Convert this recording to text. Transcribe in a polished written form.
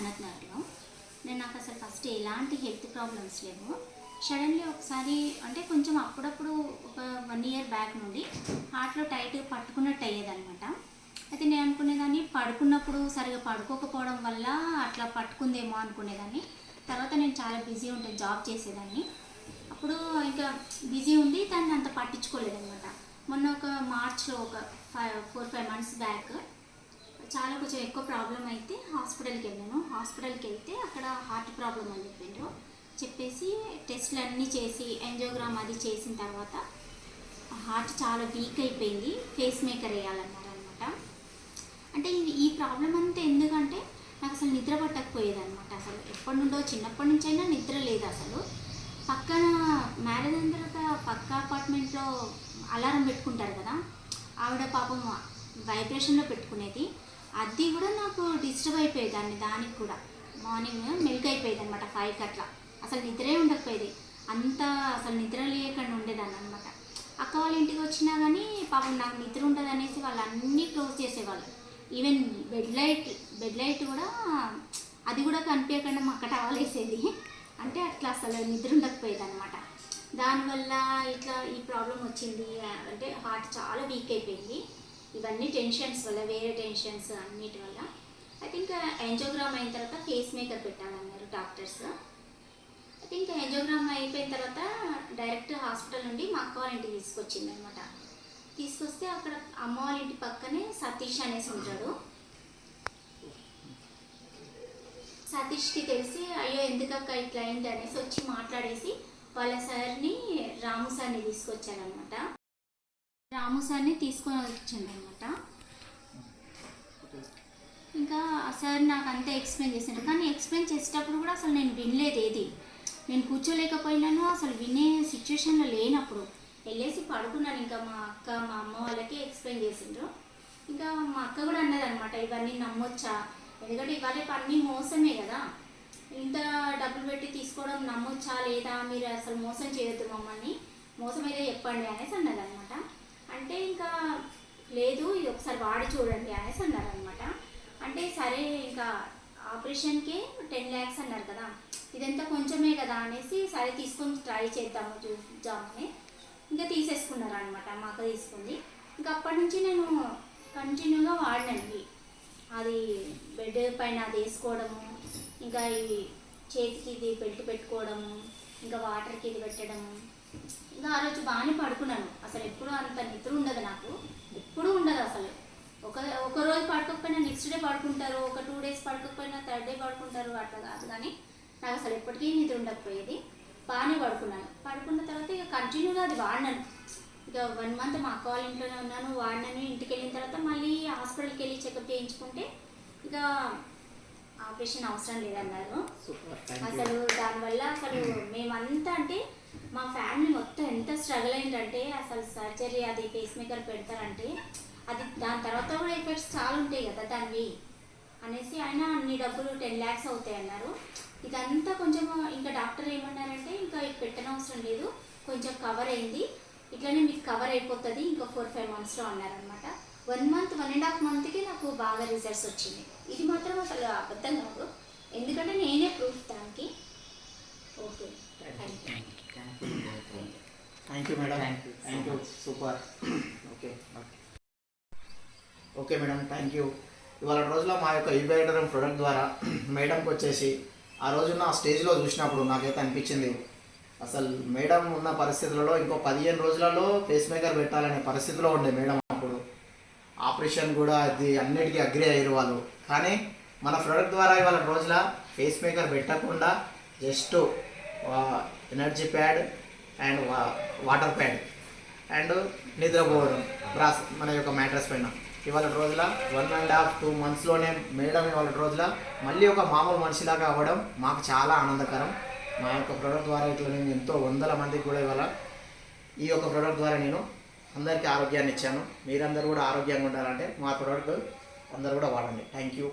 సనత్ నగర్లో. నాకు అసలు ఫస్ట్ ఎలాంటి హెల్త్ ప్రాబ్లమ్స్ లేవు. సడన్లీ ఒకసారి అంటే కొంచెం అప్పుడప్పుడు ఒక 1 ఇయర్ బ్యాక్ నుండి హార్ట్లో టైట్ పట్టుకున్నట్టు అయ్యేదనమాట. అయితే నేను అనుకునేదాన్ని పడుకున్నప్పుడు సరిగా పడుకోకపోవడం వల్ల అట్లా పట్టుకుందేమో అనుకునేదాన్ని. తర్వాత నేను చాలా బిజీ ఉంటే జాబ్ చేసేదాన్ని. అప్పుడు ఇంకా బిజీ ఉండి దాన్ని అంత పట్టించుకోలేదనమాట. మొన్న ఒక మార్చ్లో ఒక 4-5 మంత్స్ బ్యాక్ చాలా కొంచెం ఎక్కువ ప్రాబ్లం అయితే హాస్పిటల్కి వెళ్ళాను. హాస్పిటల్కి వెళ్తే అక్కడ హార్ట్ ప్రాబ్లం అని చెప్పేసి టెస్ట్లు అన్నీ చేసి యాంజియోగ్రామ్ అది చేసిన తర్వాత హార్ట్ చాలా వీక్ అయిపోయింది, ఫేస్ మేకర్ వేయాలన్నారు అనమాట. అంటే ఈ ప్రాబ్లం అంతా ఎందుకంటే నాకు అసలు నిద్ర పట్టకపోయేదన్నమాట. అసలు ఎప్పటి నుండో చిన్నప్పటి నుంచి అయినా నిద్ర లేదు అసలు. పక్కన మ్యారేజ్ అయిన తర్వాత పక్క అపార్ట్మెంట్లో అలారం పెట్టుకుంటారు కదా, ఆవిడ పాపం వైబ్రేషన్లో పెట్టుకునేది. అది కూడా నాకు డిస్టర్బ్ అయిపోయేదాన్ని. దానికి కూడా మార్నింగ్ మెల్క్ అయిపోయేది అనమాట 5కి అట్లా. అసలు నిద్రే ఉండకపోయేది. అంతా అసలు నిద్ర లేకుండా ఉండేదాన్ని అనమాట. అక్క వాళ్ళ ఇంటికి వచ్చినా కానీ పాపం నాకు నిద్ర ఉండదు అనేసి వాళ్ళు అన్నీ క్లోజ్ చేసేవాళ్ళు. ఈవెన్ బెడ్ లైట్ కూడా అది కూడా కనిపించకుండా మా అక్క టవల్ వేసేది. అంటే అట్లా అసలు నిద్ర ఉండకపోయేది అనమాట. దానివల్ల ఇట్లా ఈ ప్రాబ్లం వచ్చింది. అంటే హార్ట్ చాలా వీక్ అయిపోయింది. ఇవన్నీ టెన్షన్స్ వల్ల, వేరే టెన్షన్స్ అన్నిటి వల్ల. అయితే ఇంకా యాంజియోగ్రామ్ అయిన తర్వాత ఫేస్ మేకర్ పెట్టాలన్నారు డాక్టర్స్. అయితే ఇంకా యాంజియోగ్రామ్ అయిపోయిన తర్వాత డైరెక్ట్ హాస్పిటల్ నుండి మా అక్క వాళ్ళ ఇంటికి తీసుకొచ్చింది అనమాట. తీసుకొస్తే అక్కడ అమ్మ వాళ్ళ ఇంటి పక్కనే సతీష్ అనేసి ఉంటాడు. సతీష్కి తెలిసి అయ్యో ఎందుకక్క ఇట్లా అయింది అనేసి వచ్చి మాట్లాడేసి వాళ్ళ సార్ని రాము సార్ని తీసుకొచ్చారనమాట. రాము సార్ని తీసుకొని వచ్చిందనమాట. ఇంకా సార్ నాకు అంతా ఎక్స్ప్లెయిన్ చేసిండు. కానీ ఎక్స్ప్లెయిన్ చేసేటప్పుడు కూడా అసలు నేను వినలేదు ఏది. నేను కూర్చోలేకపోయినాను, అసలు వినే సిచ్యువేషన్లో లేనప్పుడు వెళ్ళేసి పడుకున్నాను. ఇంకా మా అక్క మా అమ్మ వాళ్ళకి ఎక్స్ప్లెయిన్ చేసిండ్రు. ఇంకా మా అక్క కూడా అన్నదనమాట, ఇవన్నీ నమ్మొచ్చా, ఎందుకంటే ఇవాళ అన్నీ మోసమే కదా, ఇంత డబ్బులు పెట్టి తీసుకోవడం నమ్మొచ్చా లేదా, మీరు అసలు మోసం చేయొద్దు మమ్మల్ని, మోసం అయితే చెప్పండి అనేసి అన్నదనమాట. అంటే ఇంకా లేదు ఇది ఒకసారి వాడి చూడండి అనేసి అన్నారనమాట. అంటే సరే ఇంకా ఆపరేషన్కే 10 lakhs అన్నారు కదా, ఇదంతా కొంచెమే కదా అనేసి సరే తీసుకొని ట్రై చేద్దాము చూద్దామని ఇంకా తీసేసుకున్నారు అనమాట. మా అక్క తీసుకుంది. ఇంకా అప్పటి నుంచి నేను కంటిన్యూగా వాడినండి. అది బెడ్ పైన అది వేసుకోవడము, ఇంకా ఈ చేతికి ఇది బెల్ట్ పెట్టుకోవడము, ఇంకా వాటర్కి ఇది పెట్టడము. ఇంకా ఆ రోజు బాగానే పడుకున్నాను. అసలు ఎప్పుడూ అంత నిద్ర ఉండదు నాకు, ఎప్పుడూ ఉండదు అసలు. ఒక రోజు పడుకోకపోయినా నెక్స్ట్ డే పడుకుంటారు, ఒక 2 days పడుకోకపోయినా 3rd day పడుకుంటారు, అట్లా కాదు. కానీ నాకు అసలు ఎప్పటికీ నిద్ర ఉండకపోయేది. బాగానే పడుకున్నాను. పడుకున్న తర్వాత ఇక కంటిన్యూగా అది వాడినాను. ఇక 1 month మా అక్క వాళ్ళ ఇంట్లోనే ఉన్నాను, వాడినాను. ఇంటికి వెళ్ళిన తర్వాత మళ్ళీ హాస్పిటల్కి వెళ్ళి చెకప్ చేయించుకుంటే ఇక ఆపరేషన్ అవసరం లేదన్నారు. అసలు దానివల్ల అసలు మేమంతా అంటే మా ఫ్యామిలీ మొత్తం ఎంత స్ట్రగుల్ అయిందంటే, అసలు సర్జరీ అది ఫేస్ మేకర్ పెడతారంటే అది దాని తర్వాత కూడా ఎఫెక్ట్స్ చాలా ఉంటాయి కదా దానివి అనేసి ఆయన అన్ని డబ్బులు 10 lakhs అవుతాయి అన్నారు. ఇదంతా కొంచెం ఇంకా డాక్టర్ ఏమన్నారంటే ఇంకా ఇది పెట్టనవసరం లేదు, కొంచెం కవర్ అయింది, ఇట్లనే మీకు కవర్ అయిపోతుంది ఇంకా 4-5 monthsలో అన్నారనమాట. 1 month 1.5 monthకి నాకు బాగా రిజల్ట్స్ వచ్చింది. ఇది మాత్రం అసలు అబద్ధం కాదు, ఎందుకంటే నేనే ప్రూఫ్ దానికి. Okay, thank you madam. Thank you, super. Okay madam, thank you. ఇవాళ రోజులో మా యొక్క యూబైడరం ప్రొడక్ట్ ద్వారా మేడంకి వచ్చేసి ఆ రోజున ఆ స్టేజ్లో చూసినప్పుడు నాకైతే అనిపించింది, అసలు మేడం ఉన్న పరిస్థితులలో ఇంకో 15 రోజులలో ఫేస్ మేకర్ పెట్టాలనే పరిస్థితిలో ఉండే మేడం. అప్పుడు ఆపరేషన్ కూడా అది అన్నిటికీ అగ్రి అయ్యారు వాళ్ళు. కానీ మన ప్రొడక్ట్ ద్వారా ఇవాళ రోజుల ఫేస్ మేకర్ పెట్టకుండా just energy pad and water pad and నిద్రపోవడం మన యొక్క మ్యాట్రస్ పైన ఇవాళ రోజుల 1.5-2 monthsలోనే మేడం ఇవాళ రోజుల మళ్ళీ ఒక మామూలు మనిషిలాగా అవ్వడం మాకు చాలా ఆనందకరం. మా యొక్క ప్రోడక్ట్ ద్వారా ఇట్లా నేను ఎంతో 100 మందికి కూడా ఇవాళ ఈ యొక్క ప్రోడక్ట్ ద్వారా నేను అందరికీ ఆరోగ్యాన్ని ఇచ్చాను. మీరందరూ కూడా ఆరోగ్యంగా ఉండాలంటే మా ప్రోడక్ట్ అందరూ కూడా వాడండి. Thank you.